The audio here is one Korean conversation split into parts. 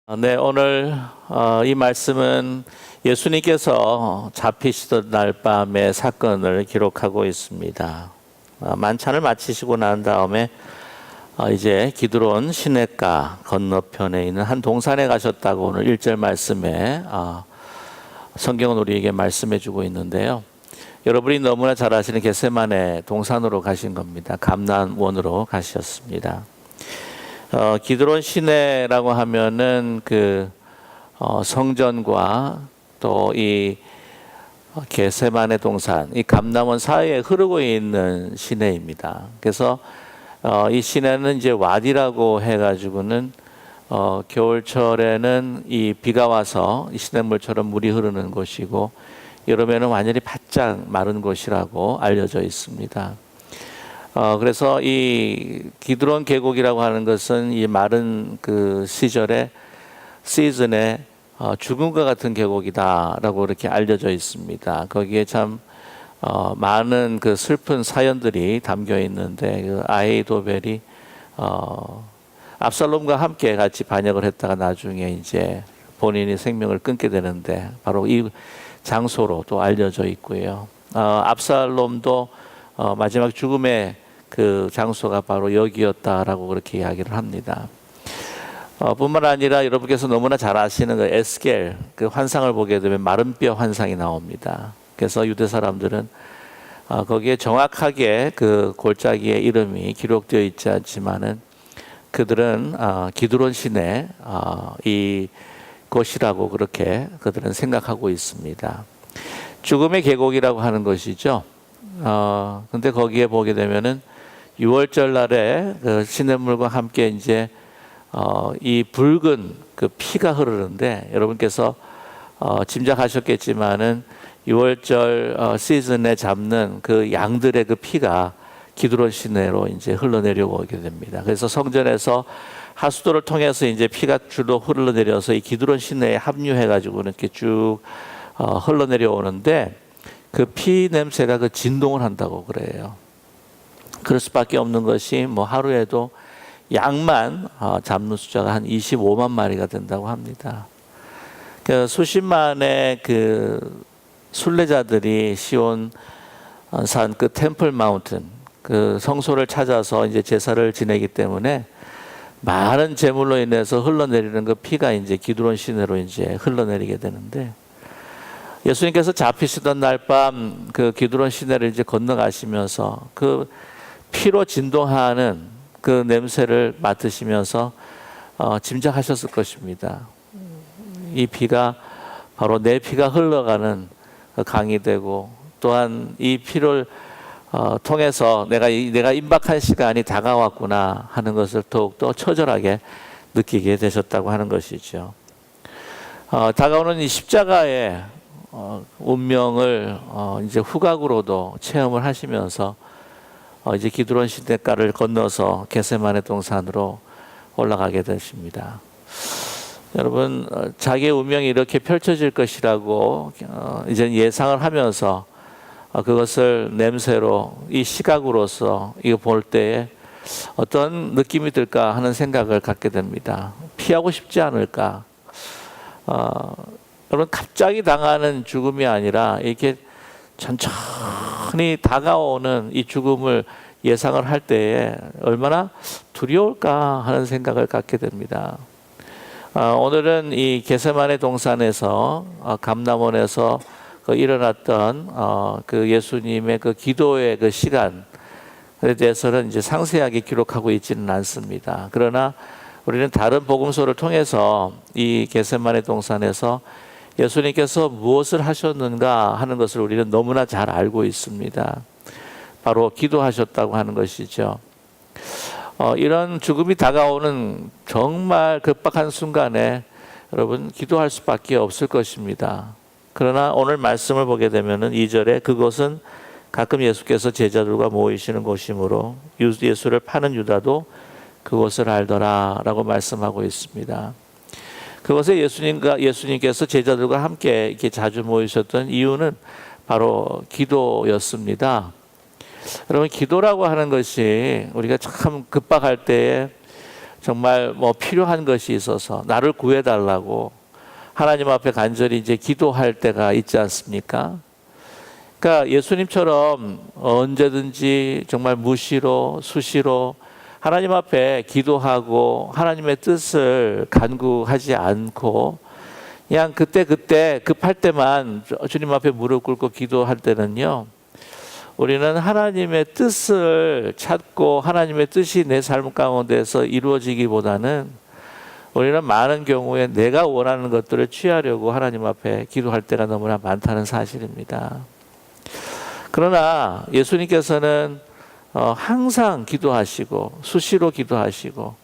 네, 오늘 이 말씀은 예수님께서 잡히시던 날 밤의 사건을 기록하고 있습니다. 만찬을 마치시고 난 다음에 이제 기드론 시냇가 건너편에 있는 한 동산에 가셨다고 오늘 1절 말씀에 성경은 우리에게 말씀해 주고 있는데요. 여러분이 너무나 잘 아시는 겟세마네 동산으로 가신 겁니다. 감난원으로 가셨습니다. 기드론 시내라고 하면은 성전과 또 이 겟세마네 동산, 이 감람원 사이에 흐르고 있는 시내입니다. 그래서 이 시내는 이제 와디라고 해가지고는 겨울철에는 이 비가 와서 이 시냇물처럼 물이 흐르는 곳이고 여름에는 완전히 바짝 마른 곳이라고 알려져 있습니다. 그래서 이 기드론 계곡이라고 하는 것은 이 마른 그 시즌에 죽음과 같은 계곡이다라고 이렇게 알려져 있습니다. 거기에 참 많은 그 슬픈 사연들이 담겨 있는데 그 아히도벨이 압살롬과 함께 같이 반역을 했다가 나중에 이제 본인이 생명을 끊게 되는데 바로 이 장소로 또 알려져 있고요. 압살롬도 마지막 죽음의 그 장소가 바로 여기였다라고 그렇게 이야기를 합니다. 뿐만 아니라 여러분께서 너무나 잘 아시는 그 에스겔 그 환상을 보게 되면 마른 뼈 환상이 나옵니다. 그래서 유대 사람들은 거기에 정확하게 그 골짜기의 이름이 기록되어 있지 않지만은 그들은 기드론 시내 이 곳이라고 그렇게 그들은 생각하고 있습니다. 죽음의 계곡이라고 하는 것이죠. 근데 거기에 보게 되면은 6월절 날에 그 시냇물과 함께 이제 이 붉은 그 피가 흐르는데 여러분께서 짐작하셨겠지만은 6월절 시즌에 잡는 그 양들의 그 피가 기드론 시내로 이제 흘러내려오게 됩니다. 그래서 성전에서 하수도를 통해서 이제 피가 줄로 흘러내려서 이 기드론 시내에 합류해가지고 이렇게 쭉 흘러내려오는데 그 피 냄새가 그 진동을 한다고 그래요. 그럴 수밖에 없는 것이 뭐 하루에도 양만 잡는 숫자가 한 25만 마리가 된다고 합니다. 그 수십만의 그 순례자들이 시온 산 그 템플 마운틴 그 성소를 찾아서 이제 제사를 지내기 때문에 많은 제물로 인해서 흘러내리는 그 피가 이제 기드론 시내로 이제 흘러내리게 되는데 예수님께서 잡히시던 날 밤 그 기드론 시내를 이제 건너가시면서 그 피로 진동하는 그 냄새를 맡으시면서 짐작하셨을 것입니다. 이 피가 바로 내 피가 흘러가는 그 강이 되고 또한 이 피를 통해서 내가 임박한 시간이 다가왔구나 하는 것을 더욱더 처절하게 느끼게 되셨다고 하는 것이죠. 다가오는 이 십자가의 운명을 이제 후각으로도 체험을 하시면서 이제 기드론 시냇가를 건너서 겟세마네 동산으로 올라가게 되십니다. 여러분 자기의 운명이 이렇게 펼쳐질 것이라고 이제 예상을 하면서 그것을 냄새로 이 시각으로서 이거 볼 때에 어떤 느낌이 들까 하는 생각을 갖게 됩니다. 피하고 싶지 않을까? 여러분 갑자기 당하는 죽음이 아니라 이렇게 천천히 다가오는 이 죽음을 예상을 할 때에 얼마나 두려울까 하는 생각을 갖게 됩니다. 오늘은 이 겟세마네 동산에서 감람원에서 일어났던 그 예수님의 그 기도의 그 시간에 대해서는 이제 상세하게 기록하고 있지는 않습니다. 그러나 우리는 다른 복음서를 통해서 이 겟세마네 동산에서 예수님께서 무엇을 하셨는가 하는 것을 우리는 너무나 잘 알고 있습니다. 바로 기도하셨다고 하는 것이죠. 이런 죽음이 다가오는 정말 급박한 순간에 여러분 기도할 수밖에 없을 것입니다. 그러나 오늘 말씀을 보게 되면은 2절에 그곳은 가끔 예수께서 제자들과 모이시는 곳이므로 예수를 파는 유다도 그곳을 알더라라고 말씀하고 있습니다. 그곳에 예수님께서 제자들과 함께 이렇게 자주 모이셨던 이유는 바로 기도였습니다. 여러분 기도라고 하는 것이 우리가 참 급박할 때에 정말 뭐 필요한 것이 있어서 나를 구해달라고 하나님 앞에 간절히 이제 기도할 때가 있지 않습니까? 그러니까 예수님처럼 언제든지 정말 무시로 수시로 하나님 앞에 기도하고 하나님의 뜻을 간구하지 않고 그냥 그때 급할 때만 주님 앞에 무릎 꿇고 기도할 때는요, 우리는 하나님의 뜻을 찾고 하나님의 뜻이 내 삶 가운데서 이루어지기보다는 우리는 많은 경우에 내가 원하는 것들을 취하려고 하나님 앞에 기도할 때가 너무나 많다는 사실입니다. 그러나 예수님께서는 항상 기도하시고 수시로 기도하시고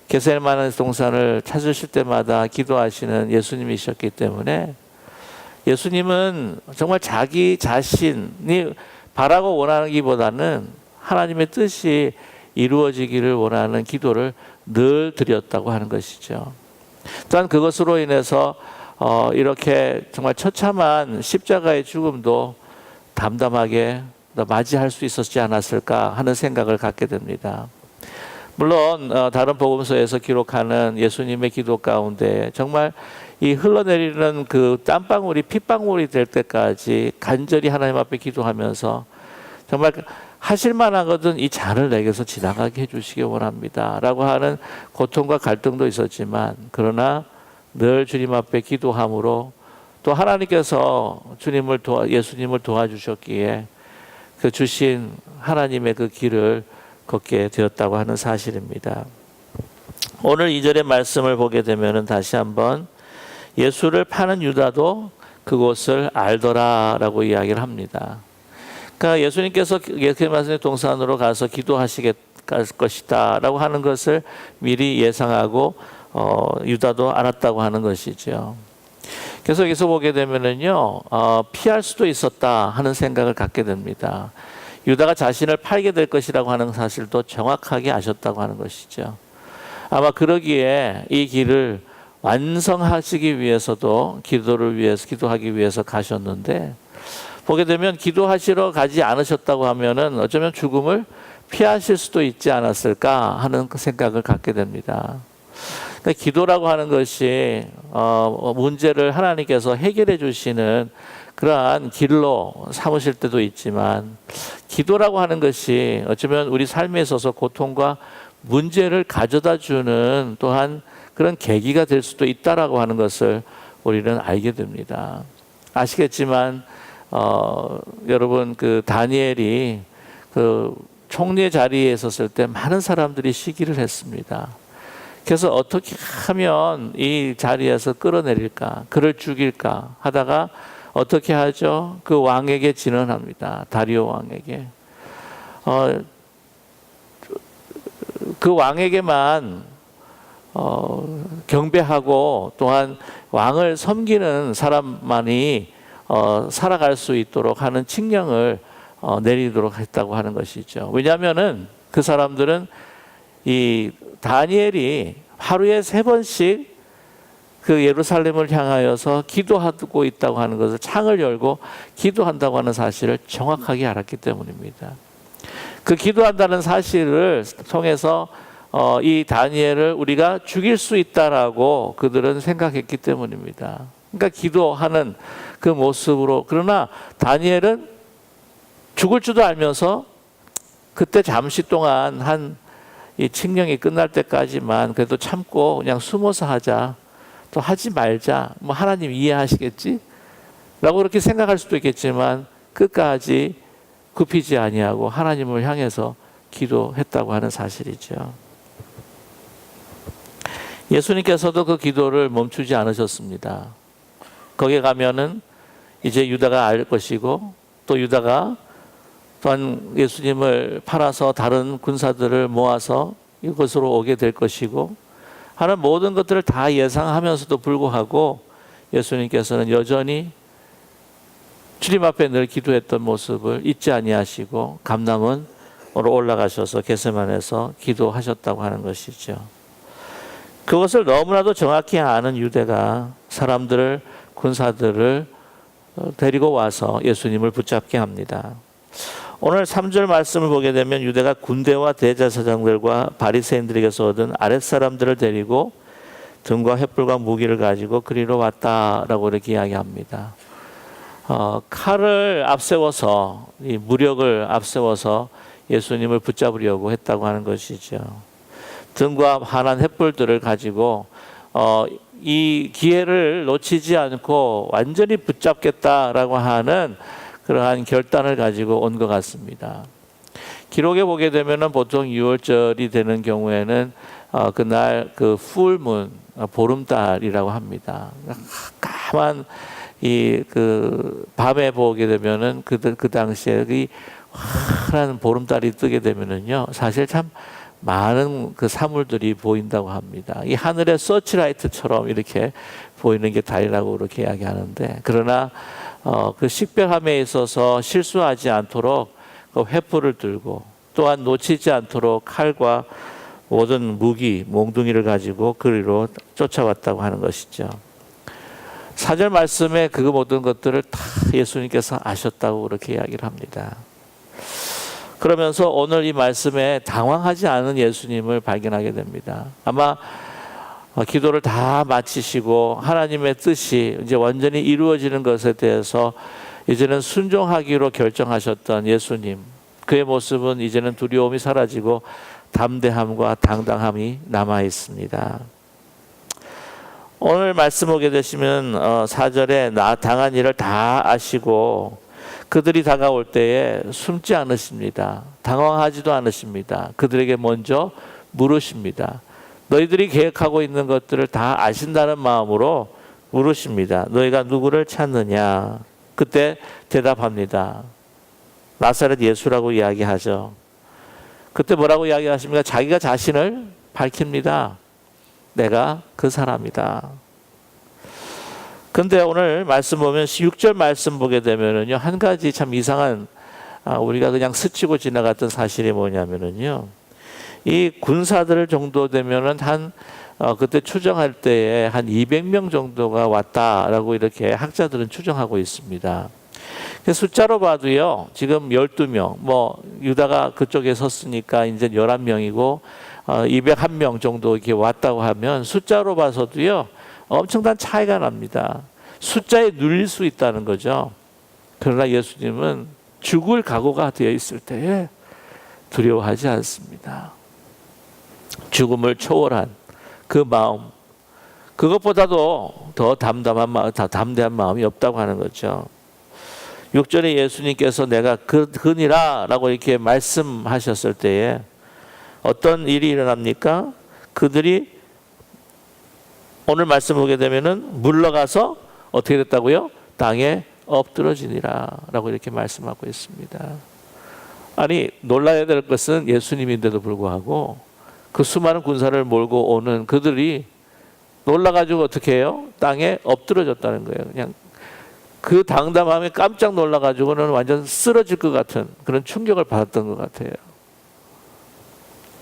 겟세마네 동산을 찾으실 때마다 기도하시는 예수님이셨기 때문에 예수님은 정말 자기 자신이 바라고 원하기보다는 하나님의 뜻이 이루어지기를 원하는 기도를 늘 드렸다고 하는 것이죠. 또한 그것으로 인해서 이렇게 정말 처참한 십자가의 죽음도 담담하게 맞이할 수 있었지 않았을까 하는 생각을 갖게 됩니다. 물론 다른 복음서에서 기록하는 예수님의 기도 가운데 정말 이 흘러내리는 그 땀방울이 핏방울이 될 때까지 간절히 하나님 앞에 기도하면서 정말 하실 만한 것은 이 잔을 내게서 지나가게 해주시기 원합니다 라고 하는 고통과 갈등도 있었지만, 그러나 늘 주님 앞에 기도함으로 또 하나님께서 예수님을 도와주셨기에 그 주신 하나님의 그 길을 걷게 되었다고 하는 사실입니다. 오늘 2절의 말씀을 보게 되면 다시 한번 예수를 파는 유다도 그곳을 알더라라고 이야기를 합니다. 그러니까 예수님께서 겟세마네 동산으로 가서 기도하시게 갈 것이다 라고 하는 것을 미리 예상하고 유다도 알았다고 하는 것이죠. 그래서 여기서 보게 되면은요, 피할 수도 있었다 하는 생각을 갖게 됩니다. 유다가 자신을 팔게 될 것이라고 하는 사실도 정확하게 아셨다고 하는 것이죠. 아마 그러기에 이 길을 완성하시기 위해서도 기도하기 위해서 가셨는데, 보게 되면 기도하시러 가지 않으셨다고 하면은 어쩌면 죽음을 피하실 수도 있지 않았을까 하는 생각을 갖게 됩니다. 그러니까 기도라고 하는 것이 문제를 하나님께서 해결해 주시는 그러한 길로 삼으실 때도 있지만, 기도라고 하는 것이 어쩌면 우리 삶에 있어서 고통과 문제를 가져다 주는 또한 그런 계기가 될 수도 있다라고 하는 것을 우리는 알게 됩니다. 아시겠지만 여러분, 그 다니엘이 그 총리의 자리에 있었을 때 많은 사람들이 시기를 했습니다. 그래서 어떻게 하면 이 자리에서 끌어내릴까, 그를 죽일까 하다가 어떻게 하죠? 그 왕에게 진언합니다. 다리오 왕에게. 그 왕에게만 경배하고 또한 왕을 섬기는 사람만이 살아갈 수 있도록 하는 칙령을 내리도록 했다고 하는 것이죠. 왜냐하면은 그 사람들은 이 다니엘이 하루에 3번씩 그 예루살렘을 향하여서 기도하고 있다고 하는 것을, 창을 열고 기도한다고 하는 사실을 정확하게 알았기 때문입니다. 그 기도한다는 사실을 통해서 이 다니엘을 우리가 죽일 수 있다라고 그들은 생각했기 때문입니다. 그러니까 기도하는 그 모습으로. 그러나 다니엘은 죽을 줄도 알면서 그때 잠시 동안 이 칙령이 끝날 때까지만 그래도 참고 그냥 숨어서 하자, 또 하지 말자, 뭐 하나님 이해하시겠지? 라고 그렇게 생각할 수도 있겠지만 끝까지 굽히지 아니하고 하나님을 향해서 기도했다고 하는 사실이죠. 예수님께서도 그 기도를 멈추지 않으셨습니다. 거기에 가면은 이제 유다가 알 것이고, 또 유다가 또한 예수님을 팔아서 다른 군사들을 모아서 이곳으로 오게 될 것이고 하는 모든 것들을 다 예상하면서도 불구하고 예수님께서는 여전히 주님 앞에 늘 기도했던 모습을 잊지 아니하시고 감람원으로 올라가셔서 겟세마네에서 기도하셨다고 하는 것이죠. 그것을 너무나도 정확히 아는 유대가 군사들을 데리고 와서 예수님을 붙잡게 합니다. 오늘 3절 말씀을 보게 되면 유대가 군대와 대제사장들과 바리새인들에게서 얻은 아랫사람들을 데리고 등과 횃불과 무기를 가지고 그리로 왔다라고 이렇게 이야기합니다. 칼을 앞세워서, 이 무력을 앞세워서 예수님을 붙잡으려고 했다고 하는 것이죠. 등과 환한 횃불들을 가지고 이 기회를 놓치지 않고 완전히 붙잡겠다라고 하는 그러한 결단을 가지고 온 것 같습니다. 기록에 보게 되면은 보통 6월절이 되는 경우에는 그날 그 풀문, 보름달이라고 합니다. 까만 이 그 밤에 보게 되면은 그 당시에 이 환한 보름달이 뜨게 되면은요, 사실 참 많은 그 사물들이 보인다고 합니다. 이 하늘의 서치라이트처럼 이렇게 보이는 게 달이라고 그렇게 이야기하는데, 그러나 그 식별함에 있어서 실수하지 않도록 그 횃불을 들고 또한 놓치지 않도록 칼과 모든 무기, 몽둥이를 가지고 그리로 쫓아왔다고 하는 것이죠. 4절 말씀에 그 모든 것들을 다 예수님께서 아셨다고 그렇게 이야기를 합니다. 그러면서 오늘 이 말씀에 당황하지 않은 예수님을 발견하게 됩니다. 아마 기도를 다 마치시고 하나님의 뜻이 이제 완전히 이루어지는 것에 대해서 이제는 순종하기로 결정하셨던 예수님, 그의 모습은 이제는 두려움이 사라지고 담대함과 당당함이 남아 있습니다. 오늘 말씀 보게 되시면 4절에 나 당한 일을 다 아시고 그들이 다가올 때에 숨지 않으십니다. 당황하지도 않으십니다. 그들에게 먼저 물으십니다. 너희들이 계획하고 있는 것들을 다 아신다는 마음으로 물으십니다. 너희가 누구를 찾느냐? 그때 대답합니다. 나사렛 예수라고 이야기하죠. 그때 뭐라고 이야기하십니까? 자기가 자신을 밝힙니다. 내가 그 사람이다. 근데 오늘 말씀 보면 6절 말씀 보게 되면은요, 한 가지 참 이상한, 우리가 그냥 스치고 지나갔던 사실이 뭐냐면은요, 이 군사들 정도 되면은 그때 추정할 때에 한 200명 정도가 왔다라고 이렇게 학자들은 추정하고 있습니다. 숫자로 봐도요, 지금 12명, 유다가 그쪽에 섰으니까 이제 11명이고, 201명 정도 이렇게 왔다고 하면 숫자로 봐서도요, 엄청난 차이가 납니다. 숫자에 눌릴 수 있다는 거죠. 그러나 예수님은 죽을 각오가 되어 있을 때에 두려워하지 않습니다. 죽음을 초월한 그 마음, 그것보다도 더 담대한 마음이 없다고 하는 거죠. 6절에 예수님께서 내가 그니라 라고 이렇게 말씀하셨을 때에 어떤 일이 일어납니까? 그들이 오늘 말씀 보게 되면은 물러가서 어떻게 됐다고요? 땅에 엎드러지니라 라고 이렇게 말씀하고 있습니다. 아니, 놀라야 될 것은 예수님인데도 불구하고 그 수많은 군사를 몰고 오는 그들이 놀라가지고 어떻게 해요? 땅에 엎드러졌다는 거예요. 그냥 그 당담함에 깜짝 놀라가지고는 완전 쓰러질 것 같은 그런 충격을 받았던 것 같아요.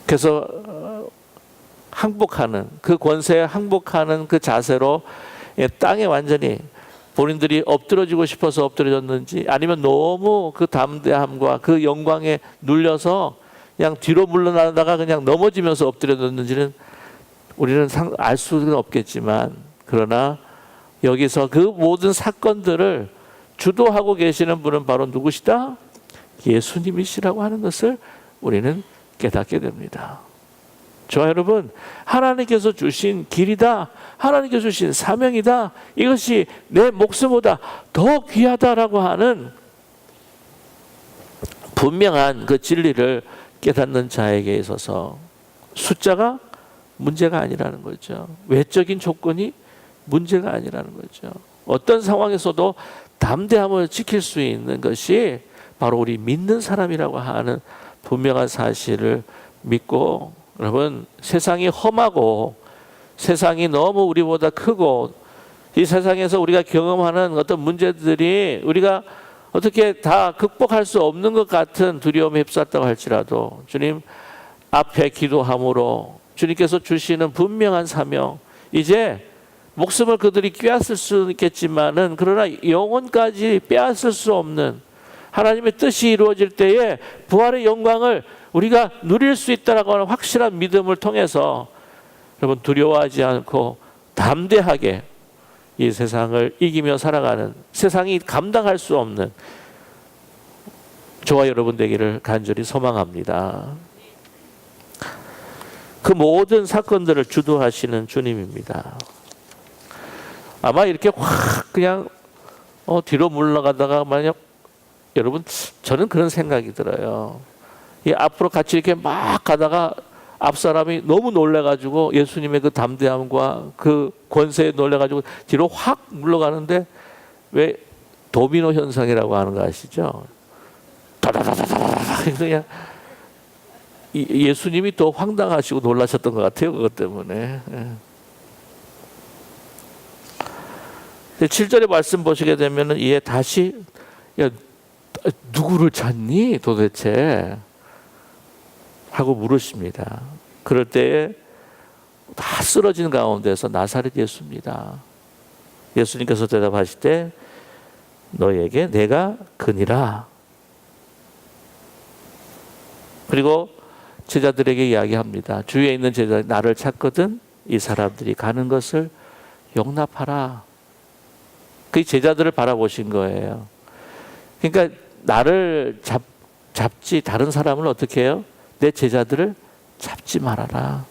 그래서 항복하는, 그 권세에 항복하는 그 자세로 땅에 완전히 본인들이 엎드러지고 싶어서 엎드러졌는지, 아니면 너무 그 담대함과 그 영광에 눌려서 그냥 뒤로 물러나다가 그냥 넘어지면서 엎드려졌는지는 우리는 알 수는 없겠지만, 그러나 여기서 그 모든 사건들을 주도하고 계시는 분은 바로 누구시다? 예수님이시라고 하는 것을 우리는 깨닫게 됩니다. 저와 여러분, 하나님께서 주신 길이다, 하나님께서 주신 사명이다, 이것이 내 목숨보다 더 귀하다라고 하는 분명한 그 진리를 깨닫는 자에게 있어서 숫자가 문제가 아니라는 거죠. 외적인 조건이 문제가 아니라는 거죠. 어떤 상황에서도 담대함을 지킬 수 있는 것이 바로 우리 믿는 사람이라고 하는 분명한 사실을 믿고, 여러분, 세상이 험하고 세상이 너무 우리보다 크고 이 세상에서 우리가 경험하는 어떤 문제들이 우리가 어떻게 다 극복할 수 없는 것 같은 두려움에 휩쌌다고 할지라도 주님 앞에 기도함으로 주님께서 주시는 분명한 사명, 이제 목숨을 그들이 빼앗을 수는 있겠지만은 그러나 영혼까지 빼앗을 수 없는 하나님의 뜻이 이루어질 때에 부활의 영광을 우리가 누릴 수 있다라고 하는 확실한 믿음을 통해서 여러분 두려워하지 않고 담대하게 이 세상을 이기며 살아가는, 세상이 감당할 수 없는 저와 여러분 되기를 간절히 소망합니다. 그 모든 사건들을 주도하시는 주님입니다. 아마 이렇게 확 그냥 뒤로 물러가다가 만약 여러분, 저는 그런 생각이 들어요. 이 앞으로 같이 이렇게 막 가다가 앞 사람이 너무 놀래가지고 예수님의 그 담대함과 그 권세에 놀래가지고 뒤로 확 물러가는데, 왜 도미노 현상이라고 하는 거 아시죠? 다다다다다 그냥 예수님이 더 황당하시고 놀라셨던 것 같아요. 그것 때문에. 7절의 말씀 보시게 되면은 이에 다시, 야, 누구를 찾니 도대체? 하고 물으십니다. 그럴 때에 다 쓰러진 가운데서 나사렛 예수입니다. 예수님께서 대답하실 때 너에게 내가 그니라. 그리고 제자들에게 이야기합니다. 주위에 있는 제자들이 나를 찾거든 이 사람들이 가는 것을 용납하라. 그 제자들을 바라보신 거예요. 그러니까 나를 잡지 다른 사람을 어떻게 해요? 내 제자들을 잡지 말아라.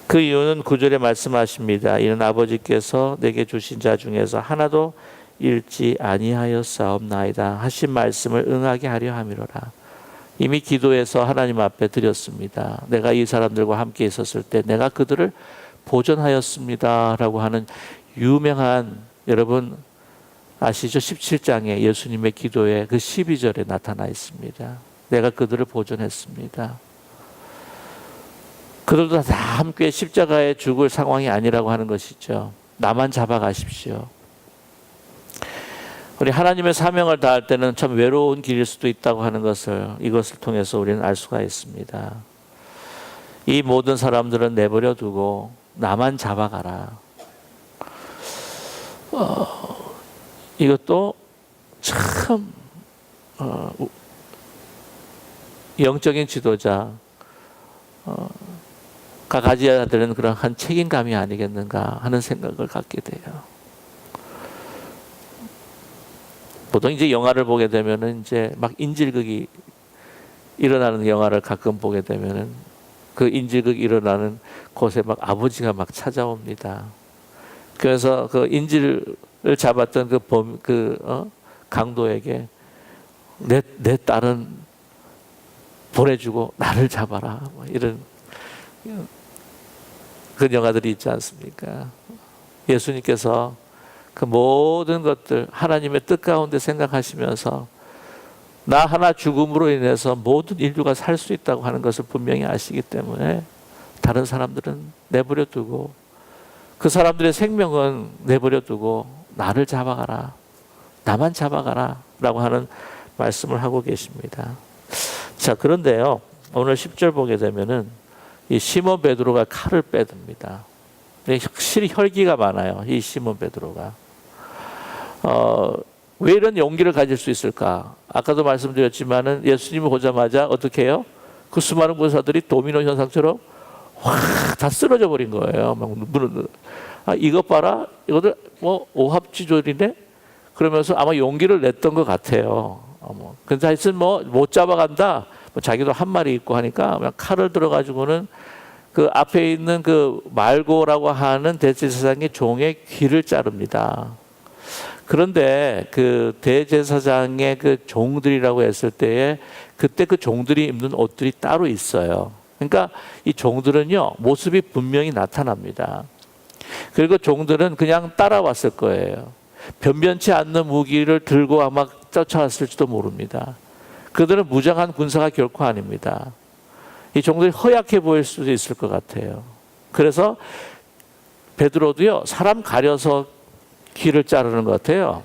그 이유는 9절에 말씀하십니다. 이는 아버지께서 내게 주신 자 중에서 하나도 잃지 아니하였사옵나이다 하신 말씀을 응하게 하려 함이로라. 이미 기도해서 하나님 앞에 드렸습니다. 내가 이 사람들과 함께 있었을 때 내가 그들을 보존하였습니다 라고 하는 유명한, 여러분 아시죠? 17장에 예수님의 기도에 그 12절에 나타나 있습니다. 내가 그들을 보존했습니다. 그들도 다 함께 십자가에 죽을 상황이 아니라고 하는 것이죠. 나만 잡아가십시오. 우리 하나님의 사명을 다할 때는 참 외로운 길일 수도 있다고 하는 것을 이것을 통해서 우리는 알 수가 있습니다. 이 모든 사람들은 내버려 두고 나만 잡아가라. 이것도 참 영적인 지도자가 가져야 되는 그런 한 책임감이 아니겠는가 하는 생각을 갖게 돼요. 보통 이제 영화를 보게 되면은 이제 막 인질극이 일어나는 영화를 가끔 보게 되면은 그 인질극 일어나는 곳에 막 아버지가 막 찾아옵니다. 그래서 그 인질을 잡았던 강도에게 내 딸은 보내주고 나를 잡아라. 뭐 이런 그런 영화들이 있지 않습니까? 예수님께서 그 모든 것들 하나님의 뜻 가운데 생각하시면서 나 하나 죽음으로 인해서 모든 인류가 살 수 있다고 하는 것을 분명히 아시기 때문에 다른 사람들은 내버려 두고 그 사람들의 생명은 내버려 두고 나를 잡아가라. 나만 잡아가라. 라고 하는 말씀을 하고 계십니다. 자, 그런데요. 오늘 10절 보게 되면은 이 시몬 베드로가 칼을 빼듭니다. 확실히 혈기가 많아요. 이 시몬 베드로가. 왜 이런 용기를 가질 수 있을까? 아까도 말씀드렸지만은 예수님을 보자마자 어떻게 해요? 그 수많은 군사들이 도미노 현상처럼 확 다 쓰러져 버린 거예요. 막 이것 봐라. 이것들 뭐 오합지졸이네. 그러면서 아마 용기를 냈던 것 같아요. 근데 하여튼 못 잡아간다. 자기도 한 마리 있고 하니까 그냥 칼을 들어가지고는 그 앞에 있는 그 말고라고 하는 대제사장의 종의 귀를 자릅니다. 그런데 그 대제사장의 그 종들이라고 했을 때에 그때 그 종들이 입는 옷들이 따로 있어요. 그러니까 이 종들은요, 모습이 분명히 나타납니다. 그리고 종들은 그냥 따라왔을 거예요. 변변치 않는 무기를 들고 아마 쫓아왔을지도 모릅니다. 그들은 무장한 군사가 결코 아닙니다. 이 종들이 허약해 보일 수도 있을 것 같아요. 그래서 베드로도요, 사람 가려서 귀를 자르는 것 같아요.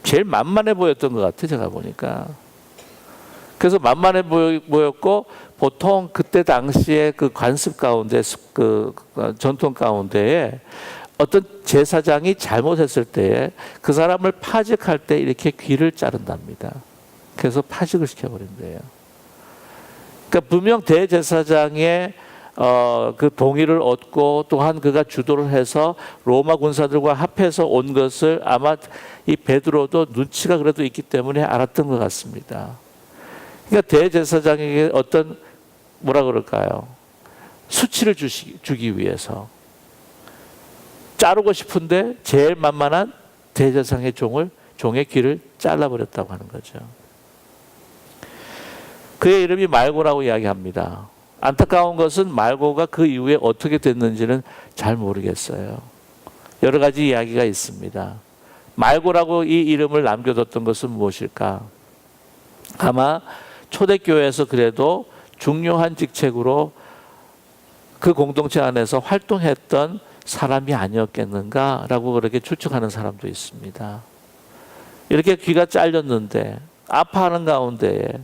제일 만만해 보였던 것 같아요, 제가 보니까. 그래서 만만해 보였고, 보통 그때 당시에 그 관습 가운데, 그 전통 가운데에 어떤 제사장이 잘못했을 때에 그 사람을 파직할 때 이렇게 귀를 자른답니다. 그래서 파직을 시켜버린대요. 그러니까 분명 대제사장의 그 동의를 얻고 또한 그가 주도를 해서 로마 군사들과 합해서 온 것을 아마 이 베드로도 눈치가 그래도 있기 때문에 알았던 것 같습니다. 그러니까 대제사장에게 어떤 뭐라 그럴까요? 수치를 주기 위해서 자르고 싶은데 제일 만만한 대제사장의 종의 귀를 잘라버렸다고 하는 거죠. 그의 이름이 말고라고 이야기합니다. 안타까운 것은 말고가 그 이후에 어떻게 됐는지는 잘 모르겠어요. 여러 가지 이야기가 있습니다. 말고라고 이 이름을 남겨뒀던 것은 무엇일까? 아마 초대교회에서 그래도 중요한 직책으로 그 공동체 안에서 활동했던 사람이 아니었겠는가라고 그렇게 추측하는 사람도 있습니다. 이렇게 귀가 잘렸는데 아파하는 가운데에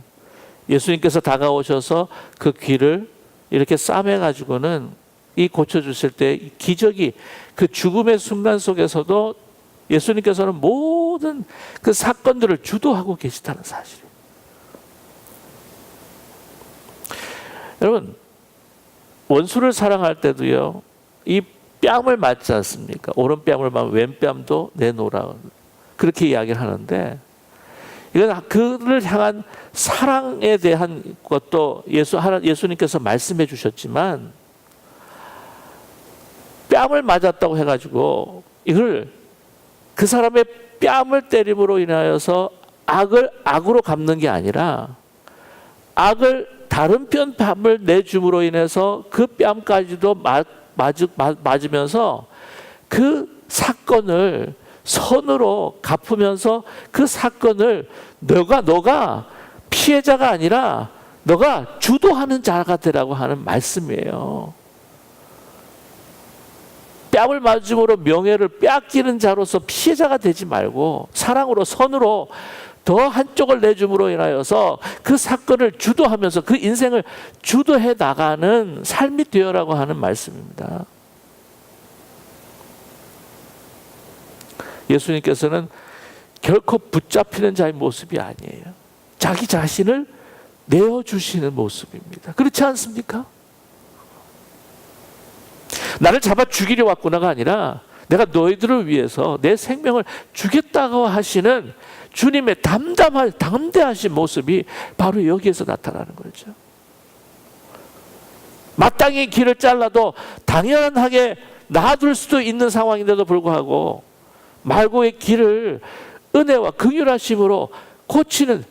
예수님께서 다가오셔서 그 귀를 이렇게 싸매가지고는 이 고쳐주실 때 기적이 그 죽음의 순간 속에서도 예수님께서는 모든 그 사건들을 주도하고 계시다는 사실이에요. 여러분, 원수를 사랑할 때도요, 이 뺨을 맞지 않습니까? 오른뺨을 맞으면 왼뺨도 내놓으라. 그렇게 이야기를 하는데, 이건 그를 향한 사랑에 대한 것도 예수님께서 말씀해 주셨지만, 뺨을 맞았다고 해가지고, 이걸 그 사람의 뺨을 때림으로 인하여서 악을 악으로 갚는 게 아니라, 악을 다른 뺨을 내줌으로 인해서 그 뺨까지도 맞으면서 그 사건을 선으로 갚으면서 그 사건을 너가 피해자가 아니라 너가 주도하는 자가 되라고 하는 말씀이에요. 뺨을 맞음으로 명예를 빼앗기는 자로서 피해자가 되지 말고 사랑으로 선으로 더 한쪽을 내줌으로 인하여서 그 사건을 주도하면서 그 인생을 주도해 나가는 삶이 되어라고 하는 말씀입니다. 예수님께서는 결코 붙잡히는 자의 모습이 아니에요. 자기 자신을 내어주시는 모습입니다. 그렇지 않습니까? 나를 잡아 죽이려 왔구나가 아니라 내가 너희들을 위해서 내 생명을 주겠다고 하시는 주님의 담대하신 모습이 바로 여기에서 나타나는 거죠. 마땅히 길을 잘라도 당연하게 놔둘 수도 있는 상황인데도 불구하고 말고의 길을 은혜와 긍휼하심으로 고치는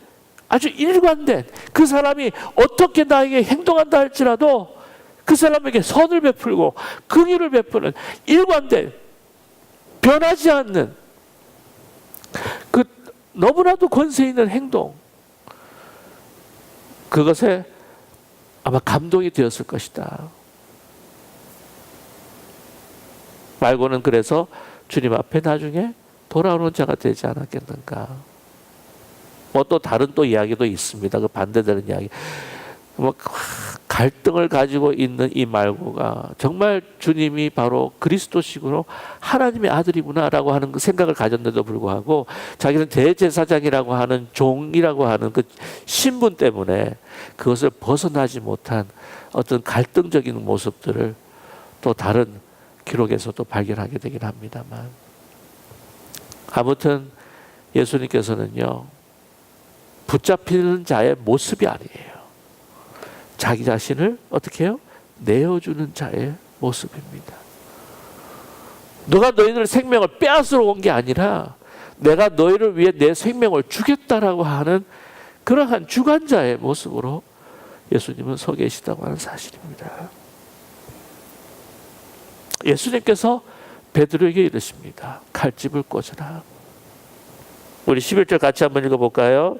아주 일관된, 그 사람이 어떻게 나에게 행동한다 할지라도 그 사람에게 선을 베풀고 긍휼을 베푸는 일관된, 변하지 않는 그 너무나도 권세 있는 행동, 그것에 아마 감동이 되었을 것이다. 말고는 그래서 주님 앞에 나중에 돌아오는 자가 되지 않았겠는가. 뭐 또 다른 또 이야기도 있습니다. 그 반대되는 이야기. 뭐 갈등을 가지고 있는 이 말고가 정말 주님이 바로 그리스도식으로 하나님의 아들이구나라고 하는 그 생각을 가졌는데도 불구하고 자기는 대제사장이라고 하는 종이라고 하는 그 신분 때문에 그것을 벗어나지 못한 어떤 갈등적인 모습들을 또 다른 기록에서도 발견하게 되긴 합니다만, 아무튼 예수님께서는요, 붙잡히는 자의 모습이 아니에요. 자기 자신을 어떻게 해요? 내어주는 자의 모습입니다. 너가 너희들 생명을 빼앗으러 온 게 아니라 내가 너희를 위해 내 생명을 주겠다라고 하는 그러한 주관자의 모습으로 예수님은 서 계시다고 하는 사실입니다. 예수님께서 베드로에게 이르십니다. 칼집을 꽂으라. 우리 11절 같이 한번 읽어볼까요?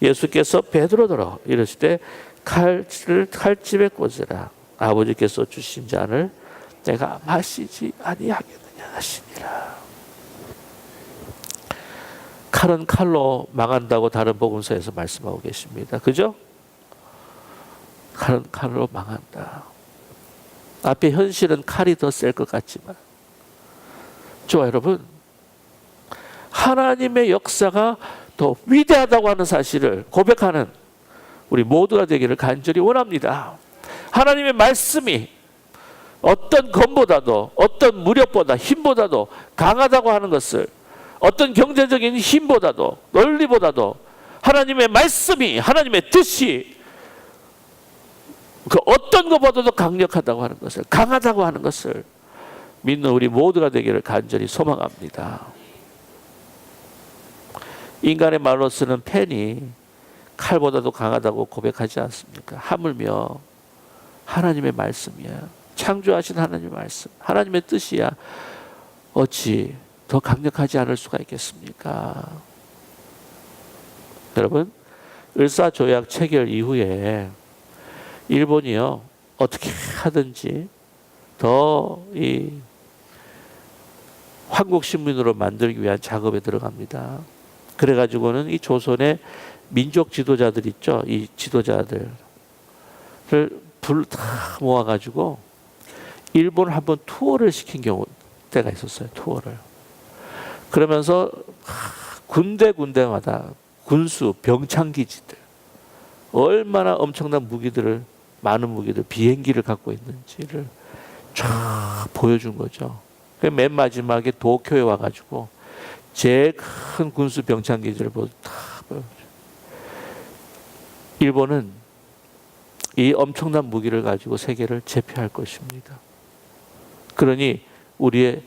예수께서 베드로더러 이르시되 칼집에 꽂으라. 아버지께서 주신 잔을 내가 마시지 아니하겠느냐 하시니라. 칼은 칼로 망한다고 다른 복음서에서 말씀하고 계십니다. 그죠? 칼은 칼로 망한다. 앞에 현실은 칼이 더 셀 것 같지만 저와 여러분, 하나님의 역사가 더 위대하다고 하는 사실을 고백하는 우리 모두가 되기를 간절히 원합니다. 하나님의 말씀이 어떤 검보다도, 어떤 무력보다, 힘보다도 강하다고 하는 것을, 어떤 경제적인 힘보다도, 논리보다도 하나님의 말씀이, 하나님의 뜻이 그 어떤 것보다도 강력하다고 하는 것을, 강하다고 하는 것을 믿는 우리 모두가 되기를 간절히 소망합니다. 인간의 말로 쓰는 펜이 칼보다도 강하다고 고백하지 않습니까? 하물며 하나님의 말씀이야. 창조하신 하나님의 말씀, 하나님의 뜻이야. 어찌 더 강력하지 않을 수가 있겠습니까? 여러분, 을사조약 체결 이후에 일본이요, 어떻게 하든지 더 이 황국신민으로 만들기 위한 작업에 들어갑니다. 그래가지고는 이 조선의 민족 지도자들 있죠, 이 지도자들을 불 다 모아가지고 일본을 한번 투어를 시킨 경우 때가 있었어요. 투어를. 그러면서 군데군데마다 군수 병창기지들, 얼마나 엄청난 무기들을, 많은 무기들, 비행기를 갖고 있는지를 쫙 보여준 거죠. 맨 마지막에 도쿄에 와가지고 제일 큰 군수 병창기지를 다 보여줘. 일본은 이 엄청난 무기를 가지고 세계를 제패할 것입니다. 그러니 우리의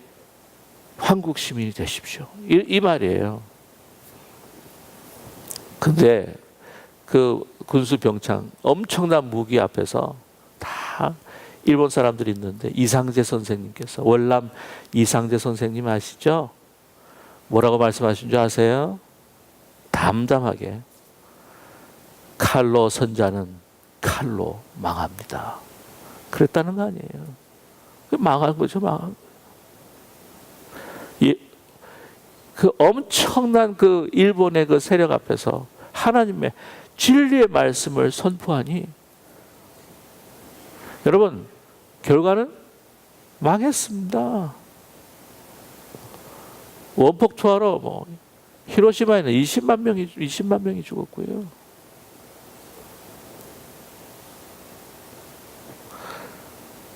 황국 시민이 되십시오. 이 말이에요. 근데 그 군수 병창 엄청난 무기 앞에서 다 일본 사람들이 있는데 이상재 선생님께서, 월남 이상재 선생님 아시죠? 뭐라고 말씀하신 줄 아세요? 담담하게, 칼로 선자는 칼로 망합니다. 그랬다는 거 아니에요. 망한 거죠, 망한 거예요. 그 엄청난 그 일본의 그 세력 앞에서 하나님의 진리의 말씀을 선포하니, 여러분, 결과는 망했습니다. 원폭 투하로 뭐 히로시마에는 20만 명이 죽었고요.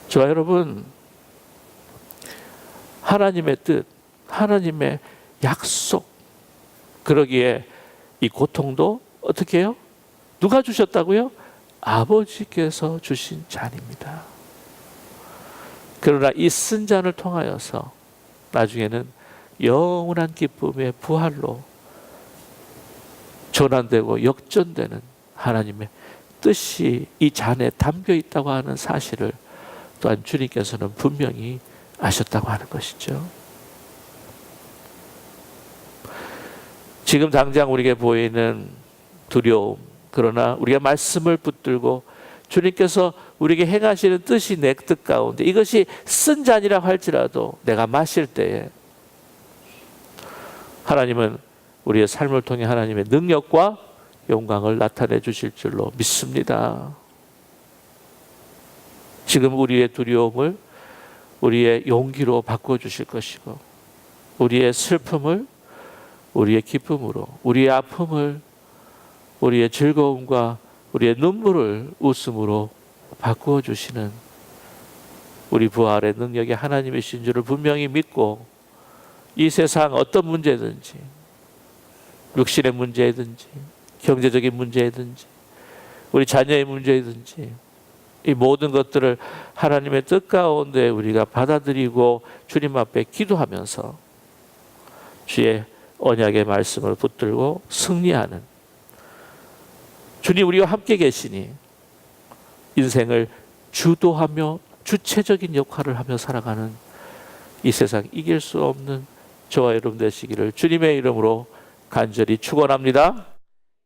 저와 여러분, 하나님의 뜻, 하나님의 약속, 그러기에 이 고통도 어떻게 해요? 누가 주셨다고요? 아버지께서 주신 잔입니다. 그러나 이 쓴 잔을 통하여서 나중에는 영원한 기쁨의 부활로 전환되고 역전되는 하나님의 뜻이 이 잔에 담겨 있다고 하는 사실을 또한 주님께서는 분명히 아셨다고 하는 것이죠. 지금 당장 우리에게 보이는 두려움, 그러나 우리가 말씀을 붙들고 주님께서 우리에게 행하시는 뜻이 내 뜻 가운데, 이것이 쓴 잔이라 할지라도 내가 마실 때에 하나님은 우리의 삶을 통해 하나님의 능력과 영광을 나타내 주실 줄로 믿습니다. 지금 우리의 두려움을 우리의 용기로 바꿔주실 것이고, 우리의 슬픔을 우리의 기쁨으로, 우리의 아픔을 우리의 즐거움과 우리의 눈물을 웃음으로 바꾸어 주시는 우리 부활의 능력이 하나님이신 줄을 분명히 믿고, 이 세상 어떤 문제든지, 육신의 문제든지, 경제적인 문제든지, 우리 자녀의 문제든지, 이 모든 것들을 하나님의 뜻 가운데 우리가 받아들이고 주님 앞에 기도하면서 주의 언약의 말씀을 붙들고 승리하는, 주님 우리와 함께 계시니 인생을 주도하며 주체적인 역할을 하며 살아가는 이 세상 이길 수 없는 저와 여러분 되시기를 주님의 이름으로 간절히 축원합니다.